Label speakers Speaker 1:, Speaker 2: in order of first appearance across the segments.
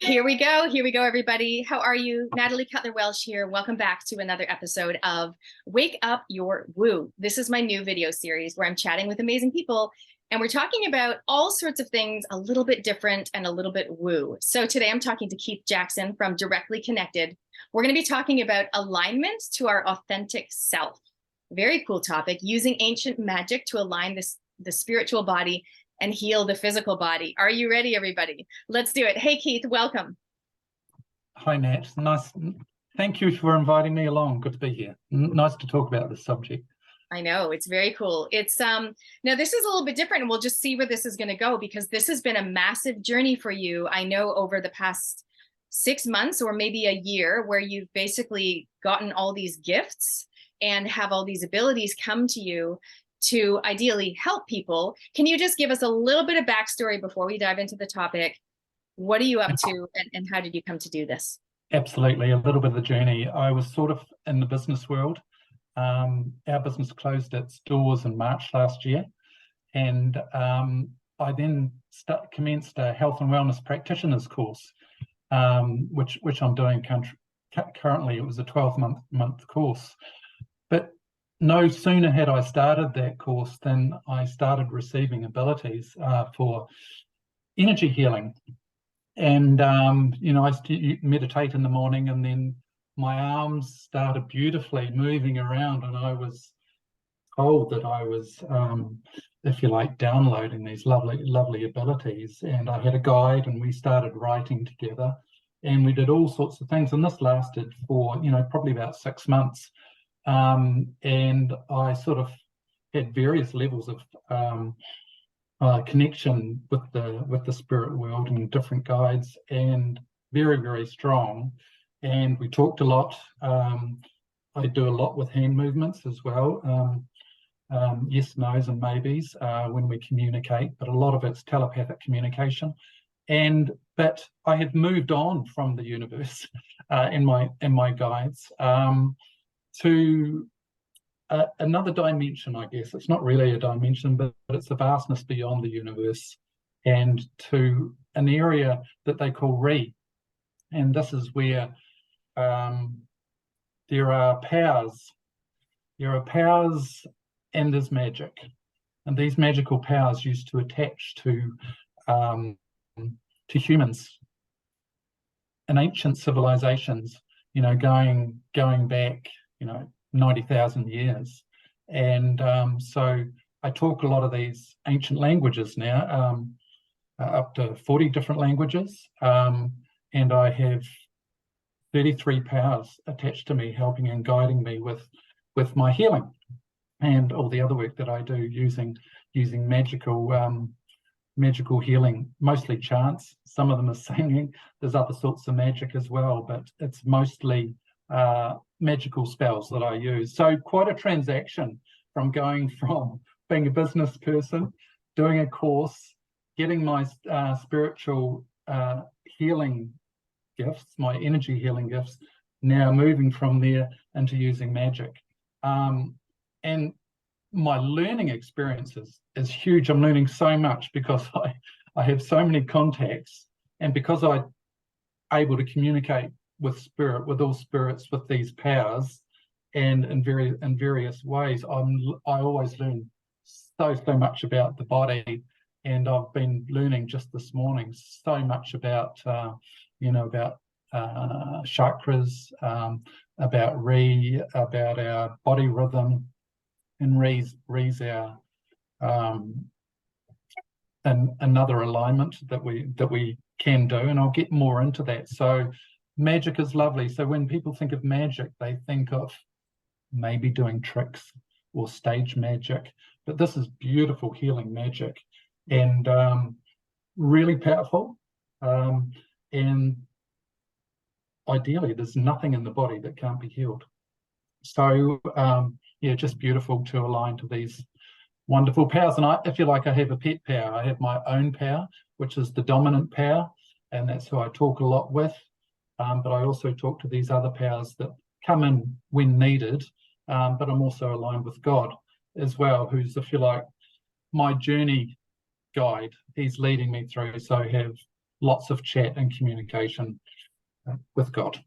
Speaker 1: Here we go. Here we go, everybody. How are you? Natalie Cutler-Welsh here. Welcome back to another episode of Wake Up Your Woo. This is my new video series where I'm chatting with amazing people and we're talking about all sorts of things a little bit different and a little bit woo. So today I'm talking to Keith Jackson from Directly Connected. We're going to be talking about alignment to our authentic self. Very cool topic, using ancient magic to align the spiritual body and heal the physical body. Are you ready, everybody? Let's do it. Hey, Keith, welcome.
Speaker 2: Hi, Nat. Nice. Thank you for inviting me along. Good to be here. Nice to talk about this subject.
Speaker 1: I know, it's very cool. It's now this is a little bit different and we'll just see where this is going to go because this has been a massive journey for you. I know over the past 6 months or maybe a year where you've basically gotten all these gifts and have all these abilities come to you to ideally help people. Can you just give us a little bit of backstory before we dive into the topic? What are you up to and how did you come to do this?
Speaker 2: Absolutely. A little bit of the journey. I was sort of in the business world. Our business closed its doors in March last year. And I then commenced a health and wellness practitioners course, which I'm doing currently. It was a 12-month course. But no sooner had I started that course than I started receiving abilities for energy healing. And, I meditate in the morning and then my arms started beautifully moving around and I was told that I was, if you like, downloading these lovely abilities. And I had a guide and we started writing together and we did all sorts of things. And this lasted for, probably about 6 months. And I sort of had various levels of connection with the spirit world and different guides, and very, very strong. And we talked a lot. I do a lot with hand movements as well. Yes, no's, and maybes when we communicate, but a lot of it's telepathic communication. But I had moved on from the universe in my guides. To another dimension, I guess. It's not really a dimension, but it's a vastness beyond the universe, and to an area that they call Re. And this is where there are powers. There are powers and there's magic. And these magical powers used to attach to humans in ancient civilizations, going back, 90,000 years. And so I talk a lot of these ancient languages now, up to 40 different languages. And I have 33 powers attached to me, helping and guiding me with my healing and all the other work that I do using magical healing, mostly chants. Some of them are singing. There's other sorts of magic as well, but it's mostly magical spells that I use. So quite a transaction from going from being a business person, doing a course, getting my spiritual healing gifts, my energy healing gifts, now moving from there into using magic. And my learning experiences is huge. I'm learning so much because I have so many contacts, and because I'm able to communicate with spirit, with all spirits, with these powers, and in various ways, I always learn so much about the body. And I've been learning just this morning so much about chakras, about Re, about our body rhythm, and Re's our another alignment that we can do, and I'll get more into that. So magic is lovely. So when people think of magic, they think of maybe doing tricks or stage magic, but this is beautiful healing magic, and really powerful. And ideally, there's nothing in the body that can't be healed. So just beautiful to align to these wonderful powers. And if you like, I have a pet power. I have my own power, which is the dominant power, and that's who I talk a lot with. But I also talk to these other powers that come in when needed. But I'm also aligned with God as well, who's, if you like, my journey guide. He's leading me through. So I have lots of chat and communication with God.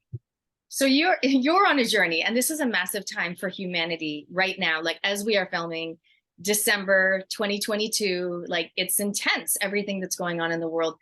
Speaker 1: So you're on a journey, and this is a massive time for humanity right now. Like, as we are filming December 2022, like, it's intense, everything that's going on in the world.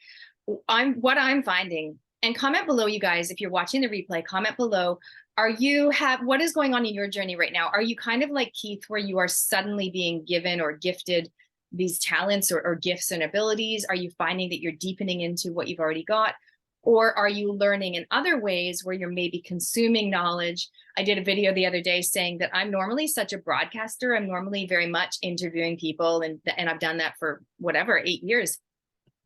Speaker 1: What I'm finding, and comment below, you guys, if you're watching the replay, comment below. What is going on in your journey right now? Are you kind of like Keith, where you are suddenly being given or gifted these talents or gifts and abilities? Are you finding that you're deepening into what you've already got? Or are you learning in other ways where you're maybe consuming knowledge? I did a video the other day saying that I'm normally such a broadcaster. I'm normally very much interviewing people, and I've done that for whatever, 8 years.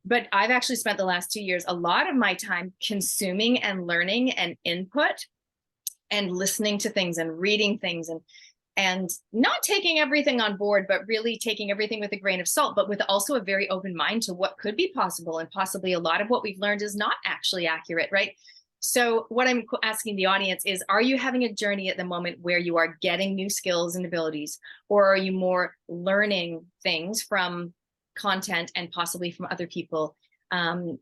Speaker 1: But I've actually spent the last 2 years, a lot of my time consuming and learning and input and listening to things and reading things, and not taking everything on board, but really taking everything with a grain of salt, but with also a very open mind to what could be possible. And possibly a lot of what we've learned is not actually accurate, right? So what I'm asking the audience is, are you having a journey at the moment where you are getting new skills and abilities, or are you more learning things from content and possibly from other people? And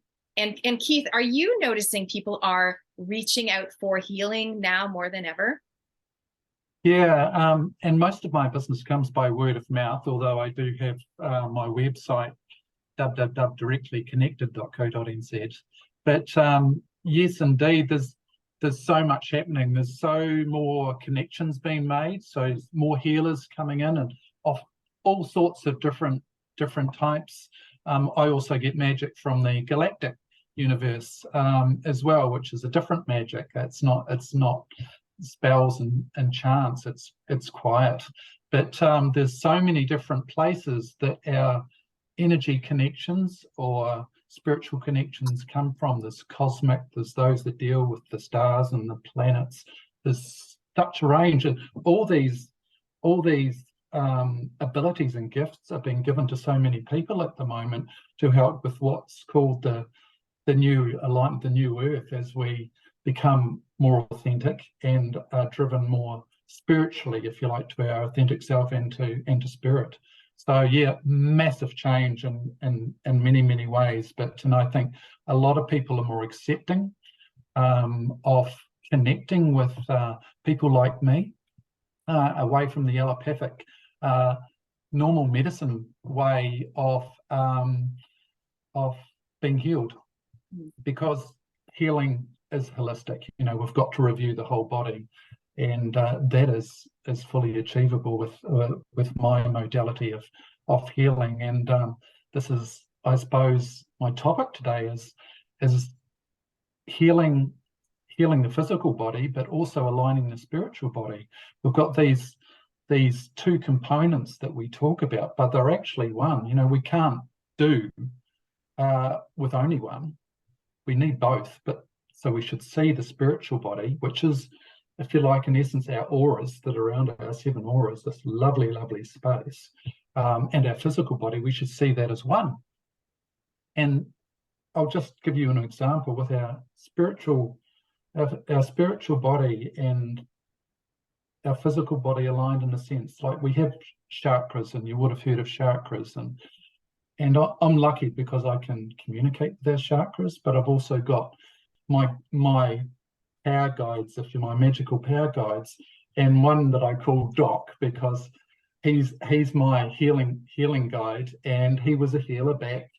Speaker 1: Keith, are you noticing people are reaching out for healing now more than ever?
Speaker 2: Yeah, and most of my business comes by word of mouth, although I do have my website, www.directlyconnected.co.nz. But yes, indeed, there's so much happening. There's so more connections being made, so more healers coming in, and of all sorts of different types. I also get magic from the galactic universe as well, which is a different magic. It's not spells and chants. It's quiet, but there's so many different places that our energy connections or spiritual connections come from. There's cosmic, there's those that deal with the stars and the planets. There's such a range, and all these abilities and gifts are being given to so many people at the moment to help with what's called the new earth, as we become more authentic and are driven more spiritually, if you like, to our authentic self and to spirit. So yeah, massive change in many ways. But I think a lot of people are more accepting of connecting with people like me, away from the allopathic normal medicine way of being healed, because healing is holistic. You know, we've got to review the whole body, and that is fully achievable with my modality of healing. And this is, I suppose, my topic today is healing the physical body, but also aligning the spiritual body. We've got these two components that we talk about, but they're actually one. You know, we can't do with only one. We need both. But so we should see the spiritual body, which is, if you like, in essence, our auras that are around our 7 auras, this lovely space, and our physical body. We should see that as one. And I'll just give you an example with our spiritual body and our physical body aligned, in a sense. Like, we have chakras, and you would have heard of chakras, and I'm lucky because I can communicate with those chakras, but I've also got my power guides, if you're my magical power guides, and one that I call Doc, because he's my healing guide, and he was a healer back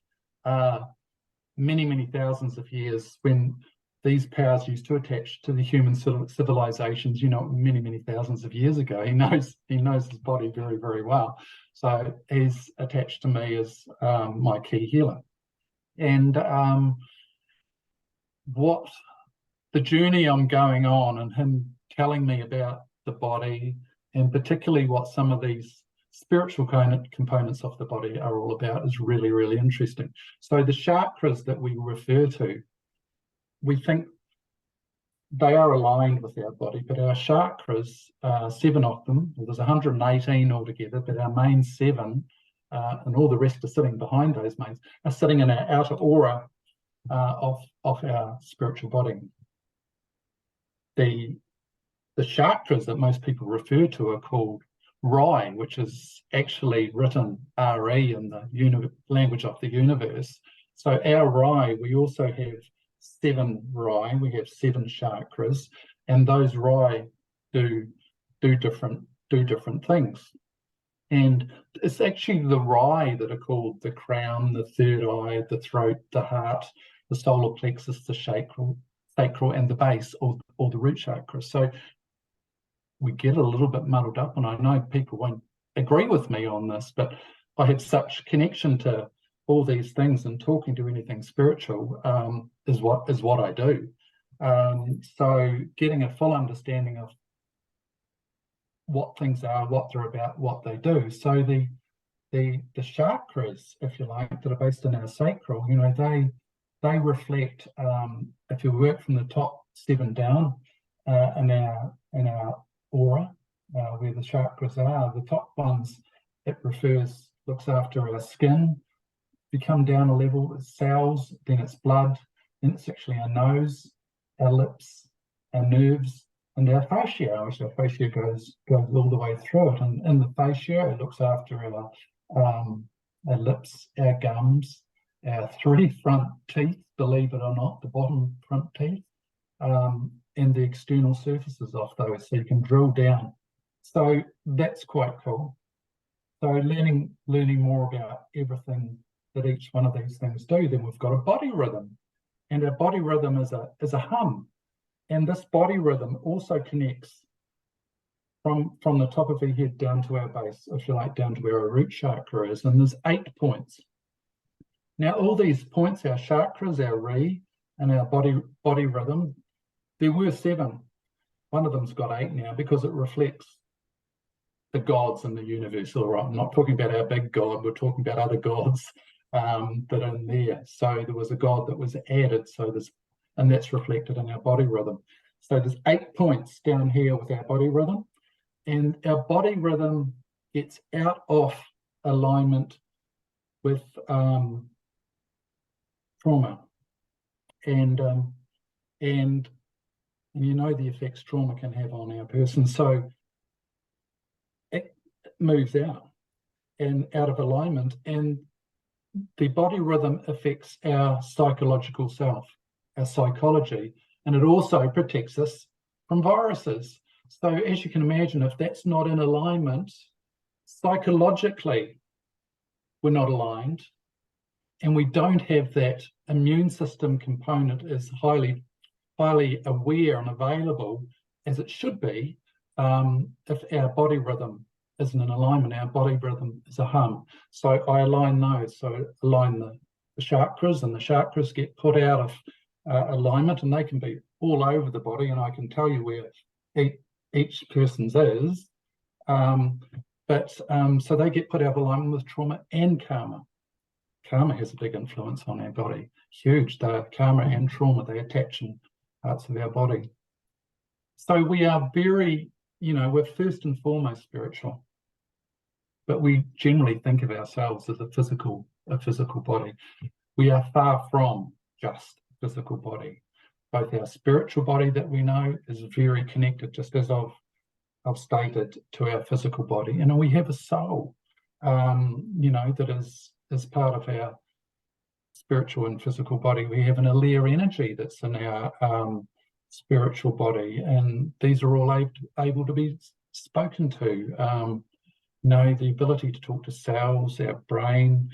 Speaker 2: many thousands of years when these powers used to attach to the human civilizations, you know, many thousands of years ago. He knows his body very well. So he's attached to me as my key healer. And what the journey I'm going on, and him telling me about the body, and particularly what some of these spiritual components of the body are all about, is really interesting. So the chakras that we refer to, we think they are aligned with our body, but our chakras, 7 of them, well, there's 118 altogether, but our main 7, and all the rest are sitting behind those mains, are sitting in our outer aura of our spiritual body. The chakras that most people refer to are called Rai, which is actually written RE in the language of the universe, So our Rai, we also have 7 Rai. We have 7 chakras, and those Rai do different things. And it's actually the Rai that are called the crown, the third eye, the throat, the heart, the solar plexus, the sacral, and the base, or the root chakra. So we get a little bit muddled up, and I know people won't agree with me on this, but I have such connection to all these things, and talking to anything spiritual is what I do. So getting a full understanding of what things are, what they're about, what they do. So the chakras, if you like, that are based in our sacral, you know, they reflect, if you work from the top 7 down in our aura, where the chakras are, the top ones, it looks after our skin. If you come down a level, it's cells, then it's blood, then it's actually our nose, our lips, our nerves, and our fascia, which our fascia goes all the way through it. And in the fascia, it looks after our lips, our gums, our 3 front teeth, believe it or not, the bottom front teeth, and the external surfaces of those, so you can drill down. So that's quite cool. So learning more about everything that each one of these things do. Then we've got a body rhythm, and our body rhythm is a hum. And this body rhythm also connects from the top of our head down to our base, if you like, down to where our root chakra is. And there's 8 points. Now, all these points, our chakras, our Ri, and our body rhythm, there were 7. One of them's got 8 now because it reflects the gods in the universe. All right, I'm not talking about our big God, we're talking about other gods that are in there. So there was a god that was added, and that's reflected in our body rhythm. So there's 8 points down here with our body rhythm, and our body rhythm gets out of alignment with trauma, and you know the effects trauma can have on our person. So it moves out of alignment, and the body rhythm affects our psychological self, our psychology, and it also protects us from viruses. So as you can imagine, if that's not in alignment, psychologically, we're not aligned, and we don't have that immune system component as highly aware and available as it should be. If our body rhythm isn't in alignment, our body rhythm is a hum. So I align those. So align the chakras, and the chakras get put out of alignment, and they can be all over the body, and I can tell you where each person's is. So they get put out of alignment with trauma and karma. Karma has a big influence on our body, huge. Karma and trauma, they attach in parts of our body. So we are very, we're first and foremost spiritual, but we generally think of ourselves as a physical body. We are far from just a physical body. Both our spiritual body that we know is very connected, just as I've stated, to our physical body. And we have a soul, that is part of our spiritual and physical body. We have an Alea energy that's in our spiritual body, and these are all able to be spoken to. The ability to talk to cells, our brain,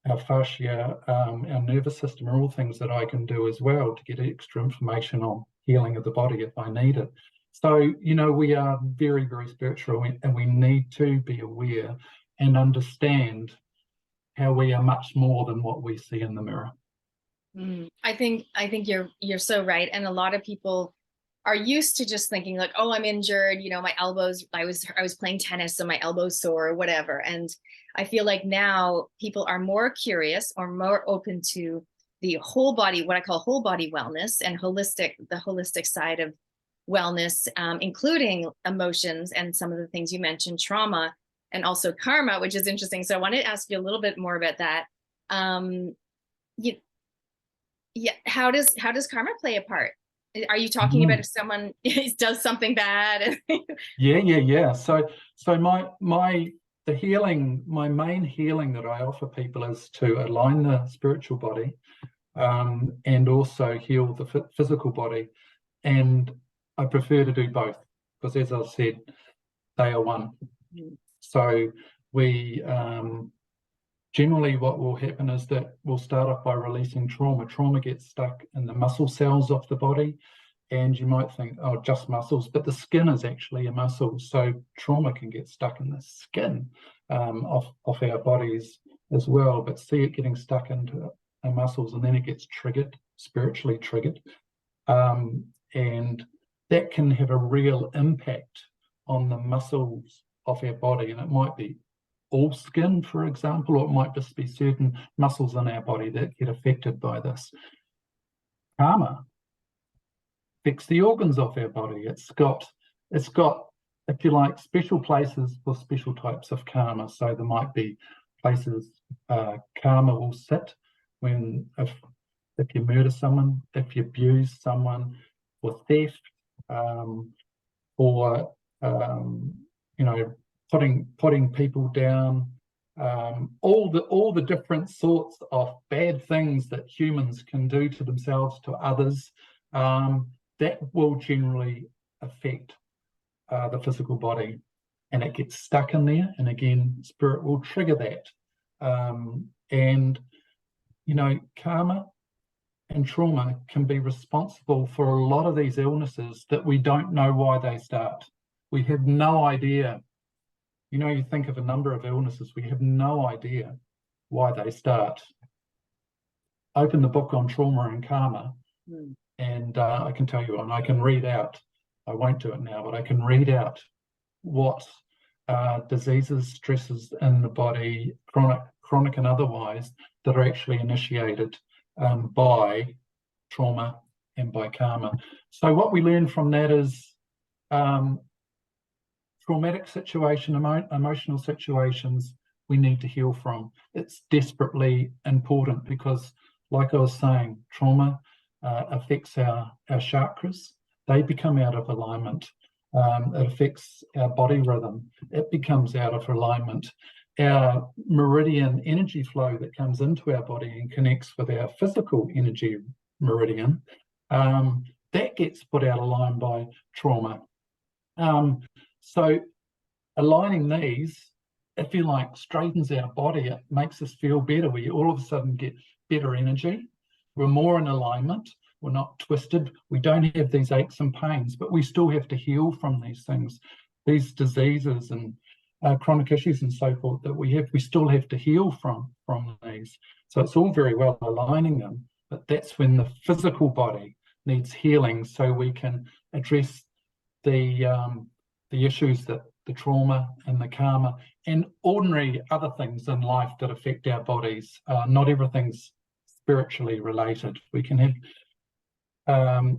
Speaker 2: our fascia, our nervous system are all things that I can do as well to get extra information on healing of the body if I need it. So, we are very, very spiritual, and we need to be aware and understand how we are much more than what we see in the mirror.
Speaker 1: I think you're so right. And a lot of people are used to just thinking like, oh, I'm injured, my elbows, I was playing tennis, so my elbow's sore or whatever. And I feel like now people are more curious or more open to the whole body, what I call whole body wellness, and the holistic side of wellness, including emotions and some of the things you mentioned, trauma, and also karma, which is interesting. So I wanted to ask you a little bit more about that. How does karma play a part? Are you talking about if someone does something bad?
Speaker 2: Yeah. So my the healing, my main healing that I offer people is to align the spiritual body, and also heal the physical body. And I prefer to do both because, as I said, they are one. So we generally what will happen is that we'll start off by releasing trauma. Trauma gets stuck in the muscle cells of the body, and you might think, oh, just muscles, but the skin is actually a muscle. So trauma can get stuck in the skin of our bodies as well, but see it getting stuck into our muscles, and then it gets triggered, spiritually triggered. And that can have a real impact on the muscles of our body. And it might be all skin, for example, or it might just be certain muscles in our body that get affected by this. Karma affects the organs of our body. It's got, if you like, special places for special types of karma. So there might be places karma will sit when, if you murder someone, if you abuse someone, for theft, or putting people down, all the different sorts of bad things that humans can do to themselves, to others, that will generally affect the physical body, and it gets stuck in there. And again, spirit will trigger that, and karma and trauma can be responsible for a lot of these illnesses that we don't know why they start. We have no idea. You think of a number of illnesses, we have no idea why they start. Open the book on trauma and karma, and I can tell you, and I can read out, I won't do it now, but I can read out what diseases, stresses in the body, chronic and otherwise, that are actually initiated by trauma and by karma. So what we learn from that is traumatic situation, emotional situations we need to heal from. It's desperately important because, like I was saying, trauma affects our chakras. They become out of alignment. It affects our body rhythm. It becomes out of alignment. Our meridian energy flow that comes into our body and connects with our physical energy meridian, that gets put out of line by trauma. So aligning these, if you like, straightens our body. It makes us feel better. We all of a sudden get better energy. We're more in alignment. We're not twisted. We don't have these aches and pains, but we still have to heal from these things, these diseases and chronic issues and so forth that we still have to heal from these. So it's all very well aligning them, but that's when the physical body needs healing, so we can address the issues, that the trauma and the karma and ordinary other things in life that affect our bodies. Not everything's spiritually related. We can have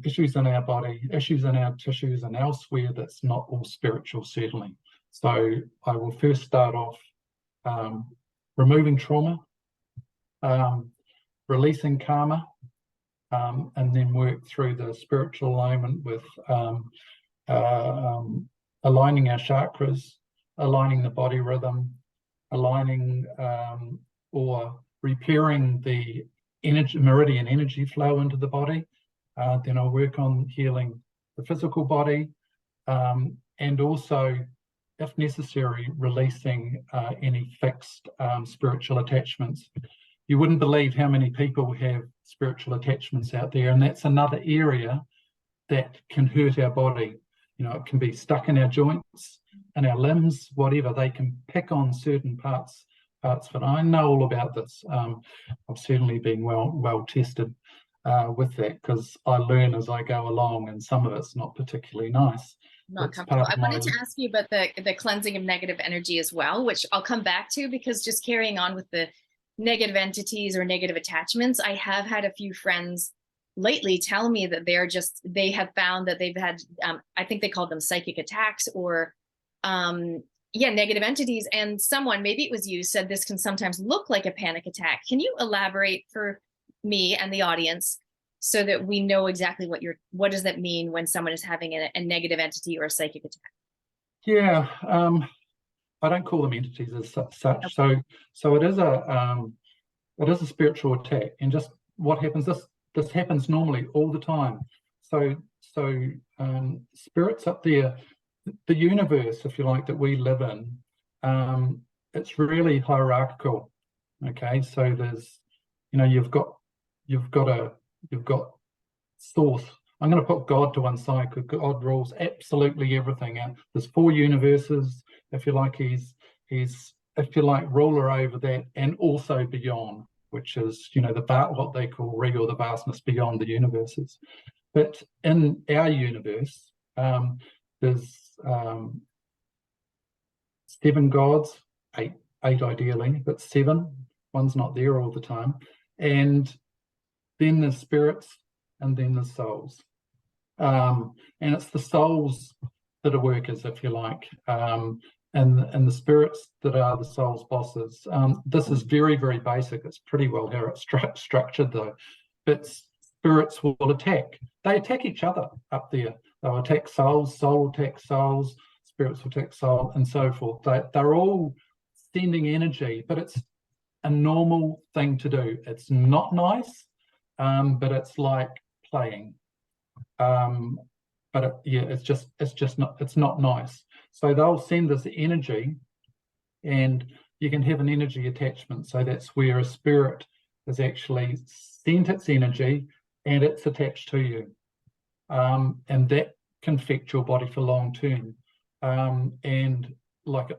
Speaker 2: issues in our body, issues in our tissues and elsewhere that's not all spiritual, certainly. So I will first start off removing trauma, releasing karma, and then work through the spiritual alignment with aligning our chakras, aligning the body rhythm, aligning or repairing the meridian energy flow into the body. Then I'll work on healing the physical body, and also, if necessary, releasing any fixed spiritual attachments. You wouldn't believe how many people have spiritual attachments out there, and that's another area that can hurt our body. It can be stuck in our joints, in our limbs, whatever. They can pick on certain parts, but I know all about this. I've certainly been well tested with that, because I learn as I go along, and some of it's not particularly nice.
Speaker 1: Not comfortable. I wanted to ask you about the cleansing of negative energy as well, which I'll come back to, because just carrying on with the negative entities or negative attachments, I have had a few friends lately tell me that they have found that they've had, I think they called them psychic attacks, or negative entities. And someone, maybe it was you, said this can sometimes look like a panic attack. Can you elaborate for me and the audience so that we know exactly what does that mean when someone is having a negative entity or a psychic attack?
Speaker 2: Yeah, I don't call them entities as such. So it is a spiritual attack, and just what happens. This happens normally all the time. So spirits up there, the universe, if you like, that we live in, it's really hierarchical. Okay, so there's, you've got source. I'm going to put God to one side because God rules absolutely everything. There's 4 universes, if you like. He's if you like ruler over that, and also beyond, which is what they call Re, or the vastness beyond the universes. But in our universe, there's 7 gods, 8 ideally, but 7. One's not there all the time, and then there's spirits, and then there's souls. And it's the souls that are workers, if you like, and the spirits that are the souls' bosses. This is very, very basic. It's pretty well how it's structured, though. But spirits will attack. They attack each other up there. They'll attack souls, soul will attack souls, spirits will attack soul, and so forth. They're all sending energy, but it's a normal thing to do. It's not nice, but it's like playing. But it's not nice. So they'll send this energy, and you can have an energy attachment. So that's where a spirit has actually sent its energy and it's attached to you, and that can affect your body for long term. And like I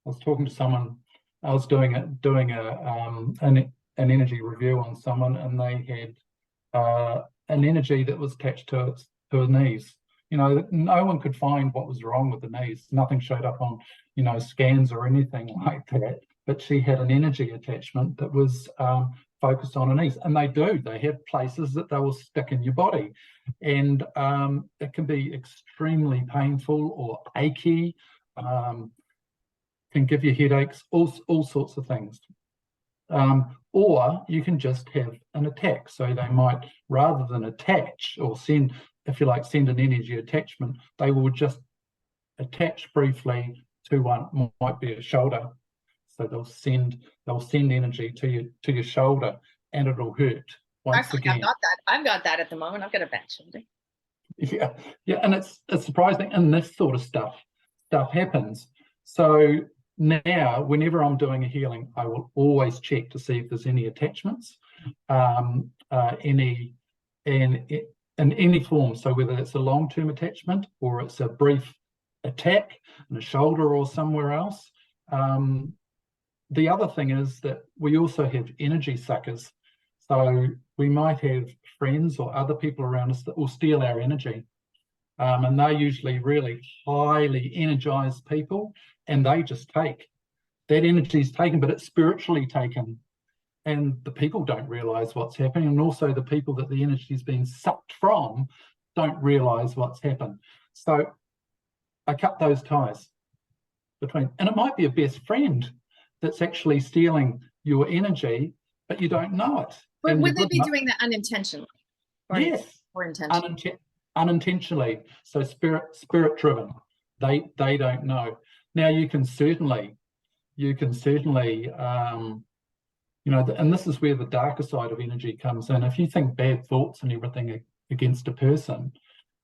Speaker 2: was talking to someone, I was doing an energy review on someone, and they had an energy that was attached to her knees. No one could find what was wrong with the knees. Nothing showed up on scans or anything like that. But she had an energy attachment that was focused on her knees, and they have places that they will stick in your body, and it can be extremely painful or achy, can give you headaches, all sorts of things. Or you can just have an attack. So they might, rather than attach or send, if you like, send an energy attachment, they will just attach briefly to one, might be a shoulder. So they'll send energy to your shoulder, and it'll hurt. Once again,
Speaker 1: I've got that at the moment. I've got a back shoulder.
Speaker 2: Yeah, and it's surprising, and this sort of stuff happens. So now, whenever I'm doing a healing, I will always check to see if there's any attachments, in any form. So whether it's a long-term attachment or it's a brief attack in a shoulder or somewhere else. The other thing is that we also have energy suckers. So we might have friends or other people around us that will steal our energy. And they're usually really highly energized people, and they just take. That energy is taken, but it's spiritually taken. And the people don't realize what's happening. And also the people that the energy is being sucked from don't realize what's happened. So I cut those ties between, and it might be a best friend that's actually stealing your energy, but you don't know it.
Speaker 1: But would they be doing that unintentionally?
Speaker 2: Yes.
Speaker 1: Or intentionally?
Speaker 2: Unintentionally. So spirit driven. They don't know. Now you can certainly, and this is where the darker side of energy comes in. If you think bad thoughts and everything against a person,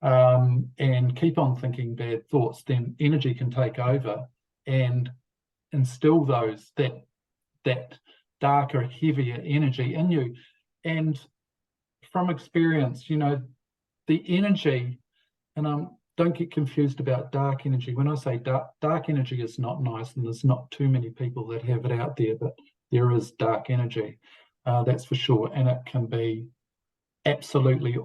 Speaker 2: and keep on thinking bad thoughts, then energy can take over and instill that darker, heavier energy in you. And from experience, the energy, and don't get confused about dark energy. When I say dark energy is not nice, and there's not too many people that have it out there, but there is dark energy, that's for sure, and it can be absolutely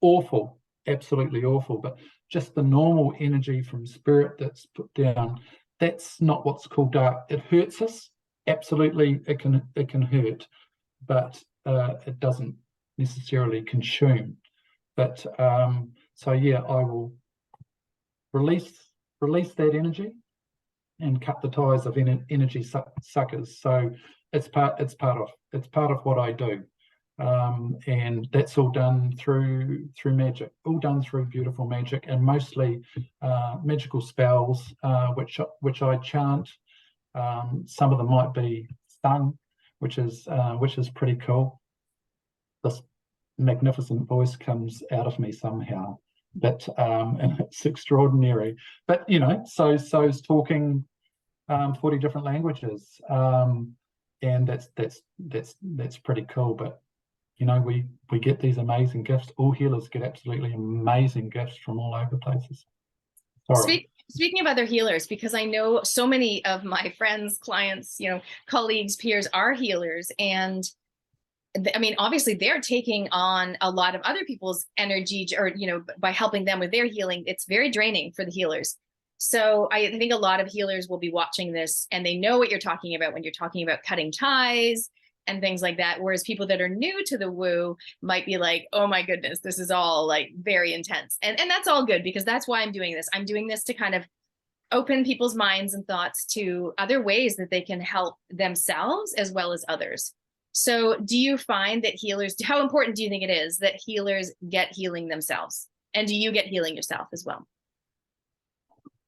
Speaker 2: awful, but just the normal energy from spirit that's put down, that's not what's called dark. It hurts us, absolutely, it can hurt, but it doesn't necessarily consume. But so yeah, I will release that energy and cut the ties of energy suckers. So it's part of what I do. And that's all done through magic, all done through beautiful magic, and mostly magical spells, which I chant. Some of them might be sung, which is pretty cool. This magnificent voice comes out of me somehow, but and it's extraordinary. But so is talking 40 different languages, and that's pretty cool. But we get these amazing gifts. All healers get absolutely amazing gifts from all over places. Sorry.
Speaker 1: Speaking of other healers, because I know so many of my friends, clients, colleagues, peers are healers, and I mean, obviously they're taking on a lot of other people's energy, or by helping them with their healing. It's very draining for the healers. So I think a lot of healers will be watching this, and they know what you're talking about when you're talking about cutting ties and things like that. Whereas people that are new to the woo might be like, oh my goodness, this is all like very intense. And that's all good, because that's why I'm doing this. I'm doing this to kind of open people's minds and thoughts to other ways that they can help themselves as well as others. So do you find that healers, how important do you think it is that healers get healing themselves? And do you get healing yourself as well?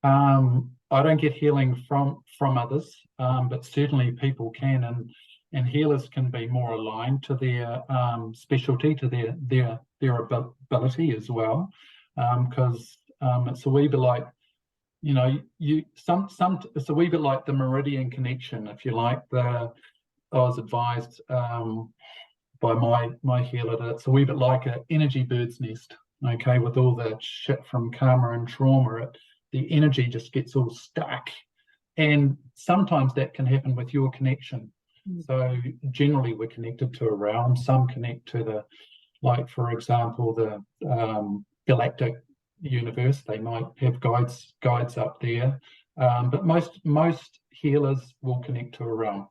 Speaker 2: I don't get healing from others, but certainly people can, and healers can be more aligned to their specialty, to their ability as well, because it's a wee bit like, it's a wee bit like the meridian connection, if you like. I was advised by my healer that it's a wee bit like an energy bird's nest. Okay, with all the shit from karma and trauma, the energy just gets all stuck, and sometimes that can happen with your connection. So generally we're connected to a realm. Some connect to for example, the galactic universe. They might have guides up there, but most healers will connect to a realm,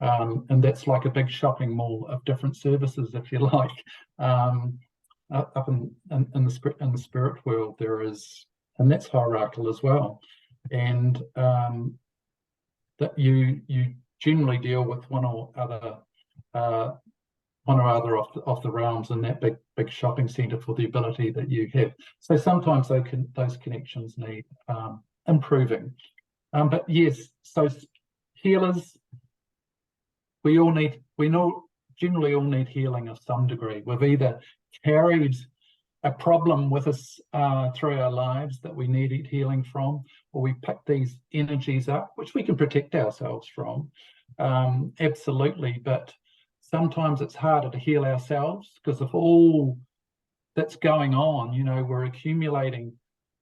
Speaker 2: and that's like a big shopping mall of different services, if you like. Up in the spirit world there is, and that's hierarchical as well, and that you generally deal with one or other of the realms in that big shopping center for the ability that you have. So sometimes those connections need improving. But yes, so healers, we generally all need healing of some degree. We've either carried a problem with us through our lives that we need healing from, or we pick these energies up, which we can protect ourselves from. Absolutely, but sometimes it's harder to heal ourselves because of all that's going on. We're accumulating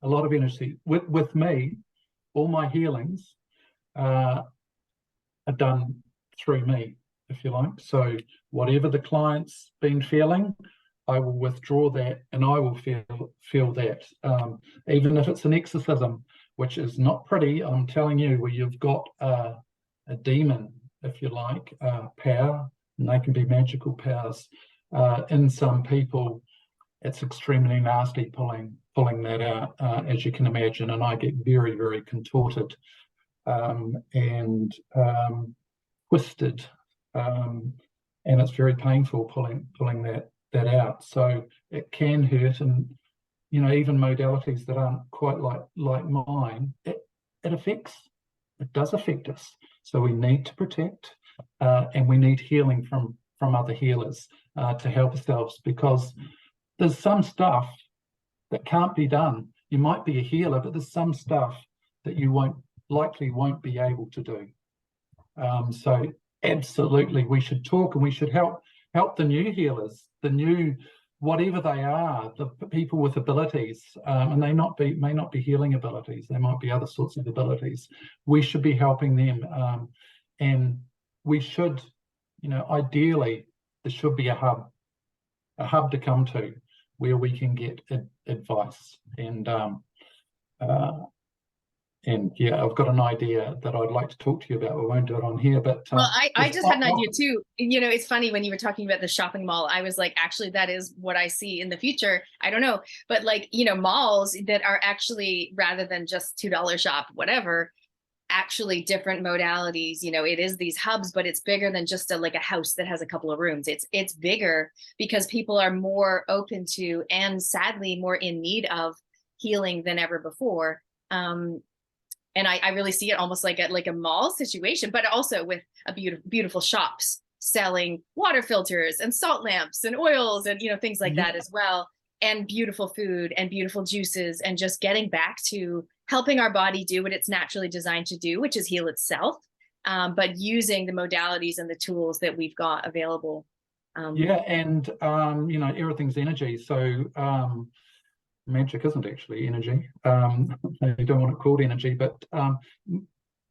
Speaker 2: a lot of energy. With me, all my healings are done through me, if you like. So whatever the client's been feeling, I will withdraw that, and I will feel that, even if it's an exorcism, which is not pretty. I'm telling you, where you've got a demon, if you like, power, and they can be magical powers. In some people, it's extremely nasty pulling that out, as you can imagine, and I get very, very contorted and twisted, and it's very painful pulling that out. So it can hurt, and even modalities that aren't quite like mine, it does affect us. So we need to protect, and we need healing from other healers to help ourselves, because there's some stuff that can't be done. You might be a healer, but there's some stuff that you won't be able to do. So absolutely, we should talk, and we should help the new healers, the new, whatever they are, the people with abilities, and they may not be healing abilities. They might be other sorts of abilities. We should be helping them, and we should, ideally, there should be a hub to come to where we can get advice. And yeah, I've got an idea that I'd like to talk to you about. We won't do it on here, but
Speaker 1: well, I just had an idea too. It's funny, when you were talking about the shopping mall, I was like, actually, that is what I see in the future. I don't know, but malls that are actually, rather than just $2 shop, whatever, actually different modalities. You know, it is these hubs, but it's bigger than just like a house that has a couple of rooms. It's bigger because people are more open to, and sadly more in need of, healing than ever before. And I really see it almost like a mall situation, but also with a beautiful shops selling water filters and salt lamps and oils and, you know, things like that as well, and beautiful food and beautiful juices, and just getting back to helping our body do what it's naturally designed to do, which is heal itself, but using the modalities and the tools that we've got available.
Speaker 2: Yeah, and you know, everything's energy. So magic isn't actually energy. You don't want it called energy, but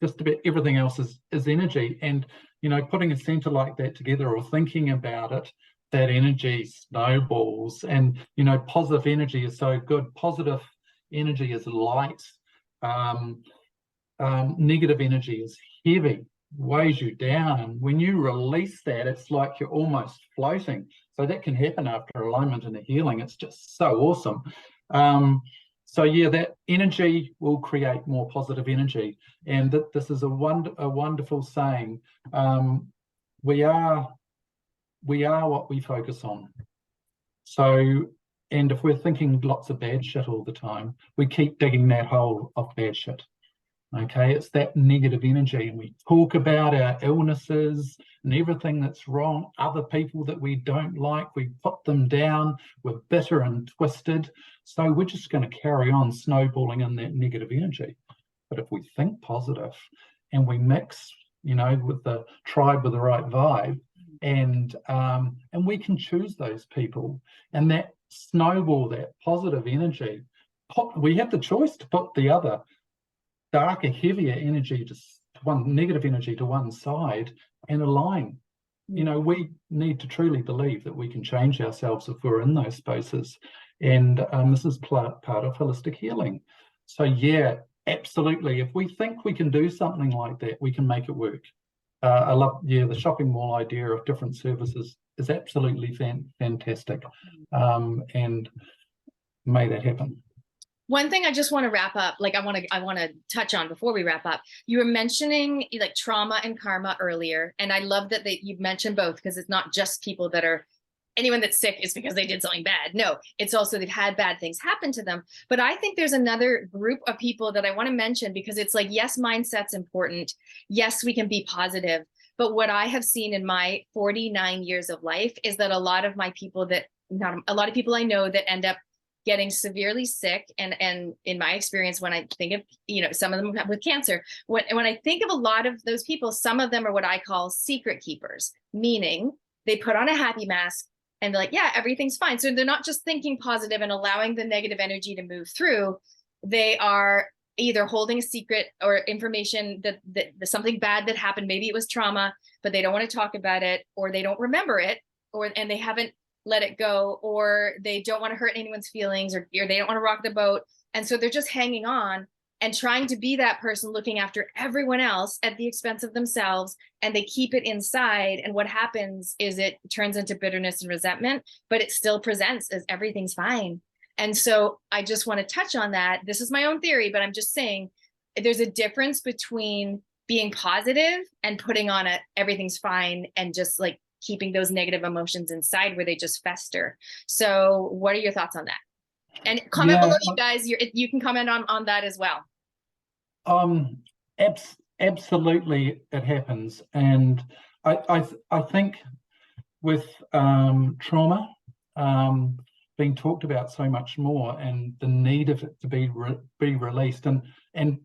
Speaker 2: just about everything else is energy. And you know, putting a center like that together, or thinking about it, that energy snowballs. And you know, positive energy is so good. Positive energy is light. Negative energy is heavy, weighs you down, and when you release that, it's like you're almost floating. So that can happen after alignment and a healing. It's just so awesome. So yeah, that energy will create more positive energy, and this is a wonderful saying. We are what we focus on. So, and if we're thinking lots of bad shit all the time, we keep digging that hole of bad shit. Okay, it's that negative energy, and we talk about our illnesses and everything that's wrong, other people that we don't like, we put them down, we're bitter and twisted. So we're just going to carry on snowballing in that negative energy. But if we think positive and we mix, you know, with the tribe with the right vibe, and we can choose those people, and that snowball, that positive energy, we have the choice to put the other darker, heavier energy, to one negative energy, to one side and align. You know, we need to truly believe that we can change ourselves if we're in those spaces. And this is part of holistic healing. So yeah, absolutely. If we think we can do something like that, we can make it work. I love, the shopping mall idea of different services is absolutely fantastic. And may that happen.
Speaker 1: One thing I just want to wrap up, like I want to touch on before we wrap up. You were mentioning like trauma and karma earlier, and I love that you've mentioned both, because it's not just people that are, anyone that's sick is because they did something bad. No, it's also they've had bad things happen to them. But I think there's another group of people that I want to mention, because it's like, yes, mindset's important. Yes, we can be positive. But what I have seen in my 49 years of life is that a lot of people I know that end up getting severely sick, and in my experience, when I think of, you know, some of them with cancer, when I think of a lot of those people, some of them are what I call secret keepers, meaning they put on a happy mask and they're like, yeah, everything's fine. So they're not just thinking positive and allowing the negative energy to move through. They are either holding a secret or information that something bad that happened, maybe it was trauma, but they don't want to talk about it, or they don't remember it, and they haven't let it go, or they don't want to hurt anyone's feelings, or they don't want to rock the boat. And so they're just hanging on and trying to be that person looking after everyone else at the expense of themselves, and they keep it inside. And what happens is it turns into bitterness and resentment, but it still presents as everything's fine. And so I just want to touch on that. This is my own theory, but I'm just saying there's a difference between being positive and putting on everything's fine, and just like keeping those negative emotions inside where they just fester. So what are your thoughts on that? And comment below, you guys. You can comment on that as well.
Speaker 2: Absolutely, it happens. And I think with trauma being talked about so much more, and the need of it to be released, and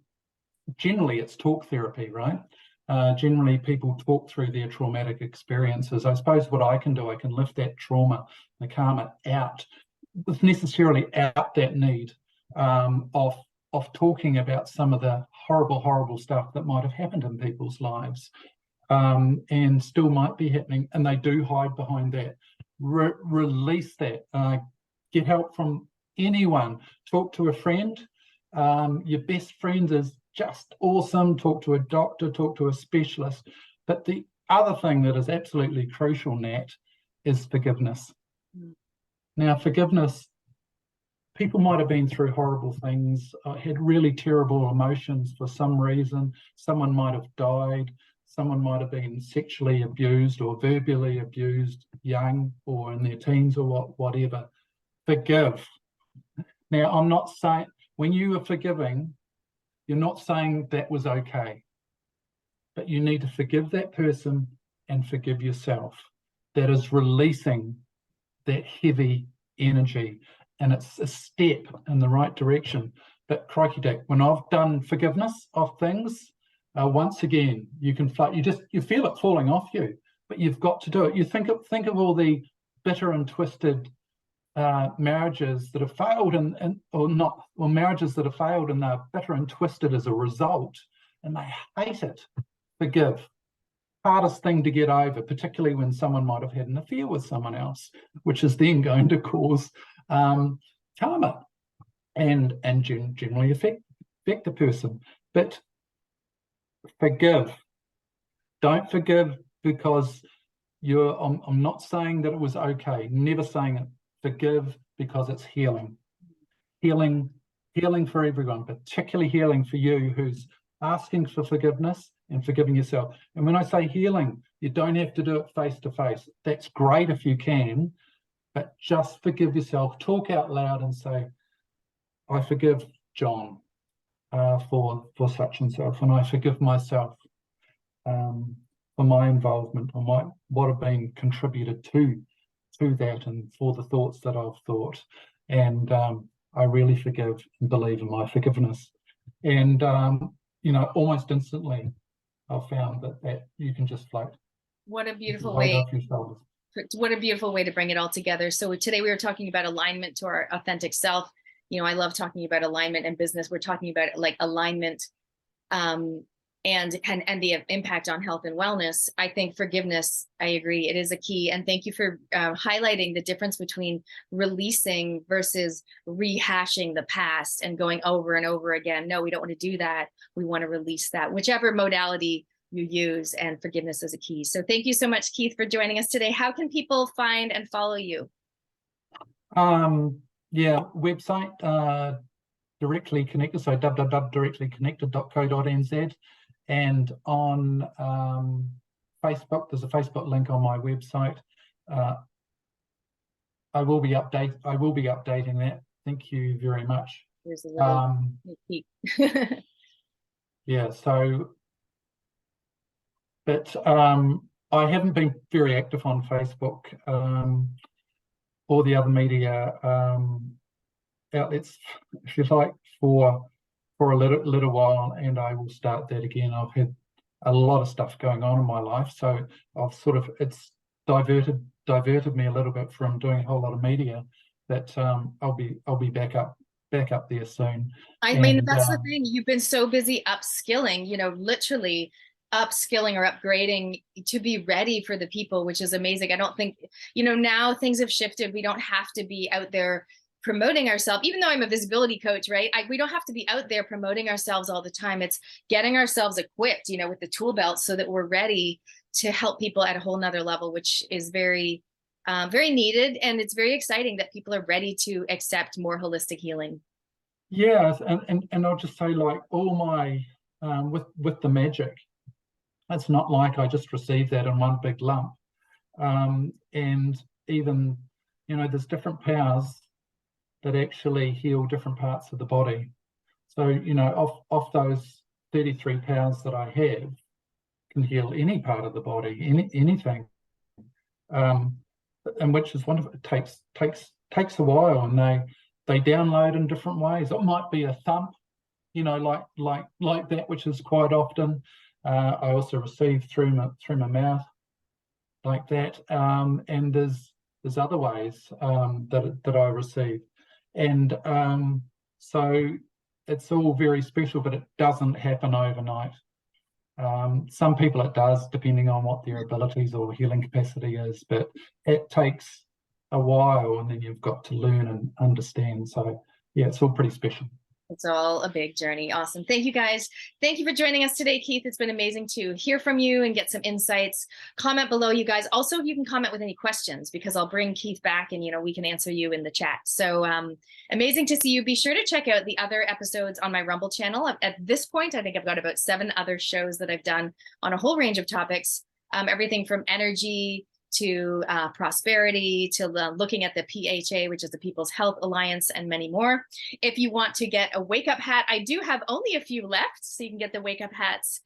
Speaker 2: generally it's talk therapy, right? Generally people talk through their traumatic experiences. I suppose what I can do, I can lift that trauma, the karma out, with necessarily out that need of talking about some of the horrible stuff that might have happened in people's lives, and still might be happening, and they do hide behind that. Release that. Get help from anyone. Talk to a friend. Your best friend is just awesome. Talk to a doctor, talk to a specialist. But the other thing that is absolutely crucial, Nat, is forgiveness. Now, forgiveness, people might have been through horrible things, had really terrible emotions for some reason. Someone might have died. Someone might have been sexually abused or verbally abused young or in their teens or whatever. Forgive. Now, I'm not saying, when you are forgiving, you're not saying that was okay, but you need to forgive that person and forgive yourself. That is releasing that heavy energy, and it's a step in the right direction. But crikey dick, when I've done forgiveness of things, once again, you feel it falling off you, but you've got to do it. You think of all the bitter and twisted marriages that have failed or marriages that have failed and they're bitter and twisted as a result, and they hate it. Forgive. Hardest thing to get over, particularly when someone might have had an affair with someone else, which is then going to cause karma and generally affect the person. But forgive. Don't forgive because I'm not saying that it was okay, never saying it. Forgive because it's healing. Healing for everyone, particularly healing for you who's asking for forgiveness and forgiving yourself. And when I say healing, you don't have to do it face to face. That's great if you can, but just forgive yourself. Talk out loud and say, I forgive John for such and such, and I forgive myself for my involvement or what have been contributed to that and for the thoughts that I've thought. And I really forgive and believe in my forgiveness. And, almost instantly, I've found that you can just float.
Speaker 1: What a beautiful way.
Speaker 2: Off your shoulders.
Speaker 1: What a beautiful way to bring it all together. So today we were talking about alignment to our authentic self. I love talking about alignment in business. We're talking about like alignment and the impact on health and wellness. I think forgiveness, I agree, it is a key. And thank you for highlighting the difference between releasing versus rehashing the past and going over and over again. No, we don't want to do that. We want to release that, whichever modality you use, and forgiveness is a key. So thank you so much, Keith, for joining us today. How can people find and follow you?
Speaker 2: Website, Directly Connected, so www.directlyconnected.co.nz, and on Facebook, there's a Facebook link on my website. I will be updating that. Thank you very much.
Speaker 1: Here's a little peek.
Speaker 2: But I haven't been very active on Facebook or the other media outlets, if you like, for a little while, and I will start that again. I've had a lot of stuff going on in my life, so it's diverted me a little bit from doing a whole lot of media. But I'll be back up there soon.
Speaker 1: I mean, that's the thing. You've been so busy upskilling, literally upskilling or upgrading to be ready for the people, which is amazing. I don't think, now things have shifted. We don't have to be out there promoting ourselves, even though I'm a visibility coach, right? We don't have to be out there promoting ourselves all the time. It's getting ourselves equipped, with the tool belt so that we're ready to help people at a whole nother level, which is very, very needed. And it's very exciting that people are ready to accept more holistic healing.
Speaker 2: Yes. And I'll just say, like, all my, with the magic, it's not like I just received that in one big lump. And even, there's different powers that actually heal different parts of the body. So, off those 33 powers that I have, can heal any part of the body, anything. And which is wonderful. It takes a while, and they download in different ways. It might be a thump, like that, which is quite often. I also receive through my mouth, like that. And there's other ways that I receive. And so it's all very special, but it doesn't happen overnight. Some people it does, depending on what their abilities or healing capacity is, but it takes a while, and then you've got to learn and understand. So yeah, it's all pretty special.
Speaker 1: It's all a big journey. Awesome. Thank you guys. Thank you for joining us today, Keith. It's been amazing to hear from you and get some insights. Comment below, you guys. Also, you can comment with any questions because I'll bring Keith back and, we can answer you in the chat. So amazing to see you. Be sure to check out the other episodes on my Rumble channel. At this point, I think I've got about 7 other shows that I've done on a whole range of topics, everything from energy to prosperity, to looking at the PHA, which is the People's Health Alliance, and many more. If you want to get a wake up hat, I do have only a few left, so you can get the wake up hats.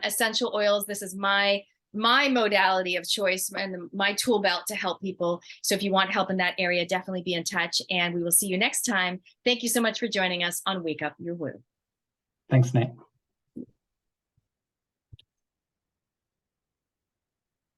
Speaker 1: Essential oils, this is my modality of choice and my tool belt to help people. So if you want help in that area, definitely be in touch, and we will see you next time. Thank you so much for joining us on Wake Up Your Woo.
Speaker 2: Thanks, Nat.